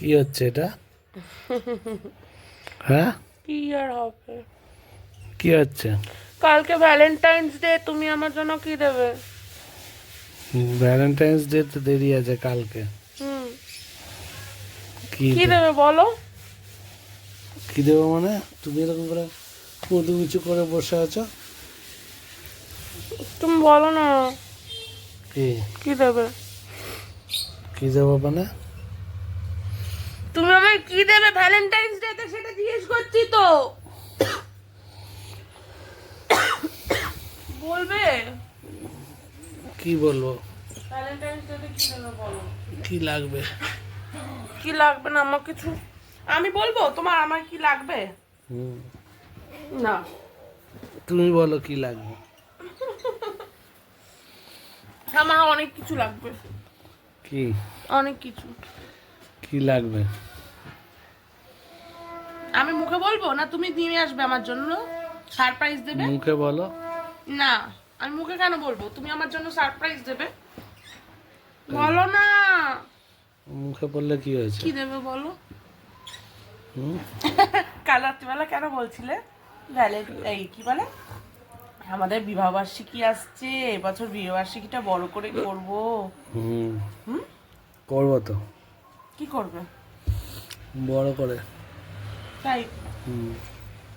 কি হচ্ছে এটা? হ্যাঁ, কি আর হবে? কি হচ্ছে? কালকে ভ্যালেন্টাইন্স ডে, তুমি আমার জন্য কি দেবে? ভ্যালেন্টাইন্স ডে তো দেরি আছে কালকে। হুম, কি কি দে- দেবে বলো? কি দেবো মানে? তুমি এরকম করে কুঁদু উঁচু করে বসে আছো। তুমি বলো না, কি কি দেবে? কি দেবো মানে? তুমি আমায় কি দেবে ভ্যালেন্টাইন্স ডে তে, সেটা জিজ্ঞেস করছি তো। বলবে? কি বলবো? ভ্যালেন্টাইন্স ডে তে কি দেবে বলো? কি লাগবে? কি লাগবে না আমার কিছু? আমি বলবো তোমার আমার কি লাগবে? হুম, না। তুমি বলো কি লাগবে। আমার অনেক কিছু লাগবে, কি অনেক কিছু। কি লাগবে? আমি মুখে বলবো না, তুমি নিয়ে আসবে আমার জন্য, সারপ্রাইজ দেবে? মুখে বলো। না, আমি মুখে কেন বলবো? তুমি আমার জন্য সারপ্রাইজ দেবে, বলো না। মুখে বললে কি হয়েছে? কি দেবে বলো? হুম, কাল রাত্রিবেলা কেন বলছিলে এই কি বলে, আমাদের বিবাহবার্ষিকী আসছে, এবছর বিবাহবার্ষিকীটা বড় করে করব। হুম, হুম, করবো তো কি করবে? বড় করে। তাই? হুম,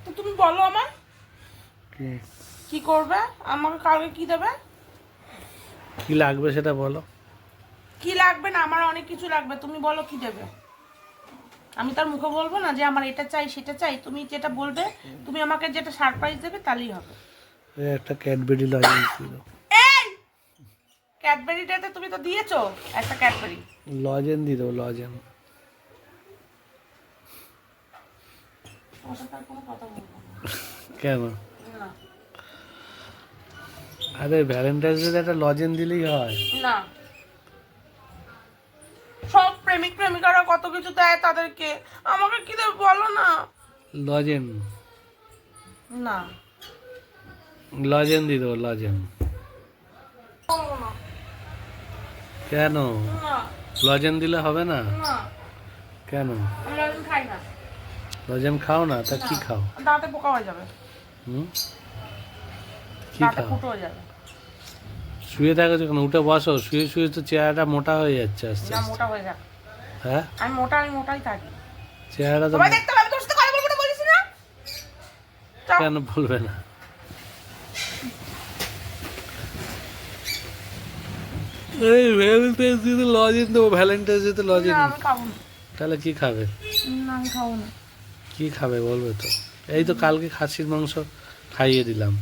তো তুমি বলো আমার কি কি করবে, আমাকে কালকে কি দেবে? কি লাগবে সেটা বলো। কি লাগবে না, আমার অনেক কিছু লাগবে, তুমি বলো কি দেবে। আমি তার মুখে বলবো না যে আমার এটা চাই সেটা চাই, তুমি যেটা বলবে, তুমি আমাকে যেটা সারপ্রাইজ দেবে তাহলেই হবে। এই একটা ক্যাডবেরি লজেন্স দিল। এই ক্যাডবেরিটাতে তুমি তো দিয়েছো একটা ক্যাডবেরি। লজেন দিয়ে দেবো, লজেন। তোমার সাথে আর কোনো কথা বলবো না। কেন? না। আরে ভ্যালেন্টাইন্স ডে একটা লজেন দিলেই হয়। না, সব প্রেমিক প্রেমিকারা কত কিছু দেয় তাদেরকে, আমাকে কি দেবে বলো না। লজেন, না, লজেন দিয়ে দেবো, লজেন। বলবো না। কেন? না, লজেন দিলে হবে না? না, কেন? আমি লজেন খাই না। লজেন খাও না? তা কি খাও? দাঁতে পোকা হয়ে যাবে, হুম, কি দাঁতে খাও? ফুটো হয়ে যাবে। শুয়ে থাকো যখন, উঠে বসো। শুয়ে শুয়ে তো চেহারাটা মোটা হয়ে যাচ্ছে আস্তে না, আস্তে। মোটা হয়ে যাবে। হ্যাঁ, আমি মোটাই থাকি। চেহারা তো তোমায় দেখতে পাবে, তোর সাথে কথা বলবো না বলিস না। যাও। কেন বলবে না? এই ভ্যালেন্টাইন্স ডে তে লজেন দেবো, ভ্যালেন্টাইন্স ডে তে লজেন। না, আমি খাবো না। তাহলে কি খাবে? না, আমি খাবো না। কি খাবে বলবে তো? এই তো কালকে খাসির মাংস খাইয়ে দিলাম।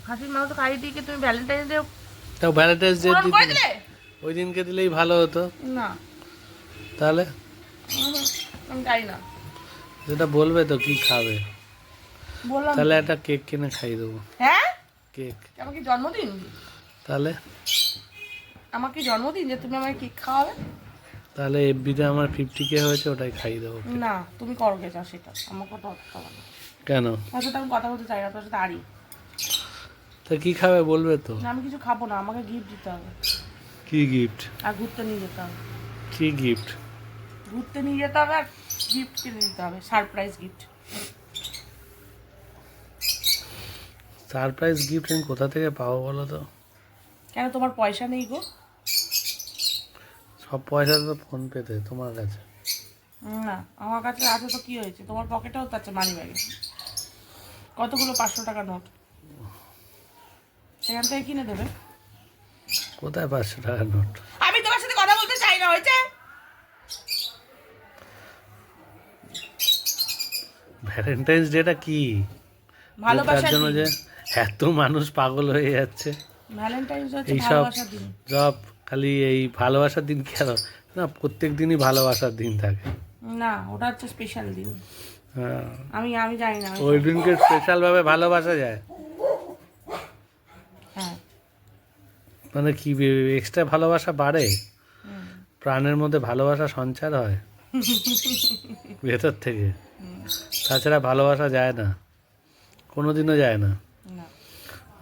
খাসির মাংস খাইয়ে দিয়ে কি তুমি ভ্যালেন্টাইন্স ডে তাও ভ্যালেন্টাইন্স ডে পূরণ করে দিলে? ওই দিনকে দিলেই ভালো হতো। না, তাহলে আমি খাই না। যেটা বলবে তো কি খাবে। বললাম তাহলে তো। একটা কেক কিনে খাইয়ে দেবো। হ্যাঁ, কেক। আমার কি জন্মদিন? তাহলে আমার কি জন্মদিন যে তুমি আমাকে কেক খাওয়াবে? তাহলে এফবিতে আমার 50K হয়েছে, ওটাই খাইয়ে দেবো। না, তুমি করো গে চাও সেটা, আমার কথা হবে না। কেন? তোর সাথে আমি কথা বলতে চাই না, তোর সাথে আড়ি। তা কি খাবে বলবে তো? না, আমি কিছু খাবো না, আমাকে গিফট দিতে হবে। কি গিফট? আর ঘুরতে নিয়ে যেতে হবে। কি গিফট? ঘুরতে নিয়ে যেতে হবে আর গিফট কিনে দিতে হবে, সারপ্রাইজ গিফট। সারপ্রাইজ গিফট আমি কোথা থেকে পাবো বলো তো? কেন, তোমার পয়সা নেই গো? সব পয়সা তো ফোন পেতে তোমার কাছে। না, আমার কাছে আছে তো কি হয়েছে, তোমার পকেটেও তো আছে, মানি ব্যাগে কতগুলো 500 টাকা নোট, সেখান থেকে কিনে দেবে। কোথায় 500 টাকার নোট? আমি তোমার সাথে কথা বলতে চাই না, হয়েছে? ভ্যালেন্টাইন্স ডেটা কি? তার ভালোবাসার জন্য দিন। যে এত মানুষ পাগল হয়ে যাচ্ছে। ভ্যালেন্টাইন্স হচ্ছে এইসব ভালোবাসার দিন। সব খালি এই ভালোবাসার দিন কেন? না, প্রত্যেক দিনই ভালোবাসার দিন থাকে। না, ওটা হচ্ছে স্পেশাল দিন। হ্যাঁ, আমি জানি না ওই দিনকে স্পেশাল ভাবে ভালোবাসা যায়। হ্যাঁ। মানে কি এক্সট্রা ভালোবাসা বাড়ে? প্রাণের মধ্যে ভালোবাসা সঞ্চার হয় ভেতর থেকে। তাছাড়া ভালোবাসা যায় না, কোনোদিনও যায় না। না,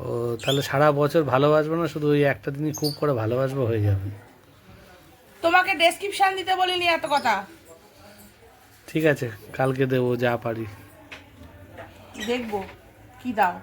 ও তাহলে সারা বছর ভালোবাসবো না, শুধু ওই একটা দিনই খুব করে ভালোবাসবো হয়ে যাবে। তোমাকে ডেসক্রিপশন দিতে বলিনি এত কথা। ঠিক আছে, কালকে দেবো যা পারি। দেখবো কি দাও।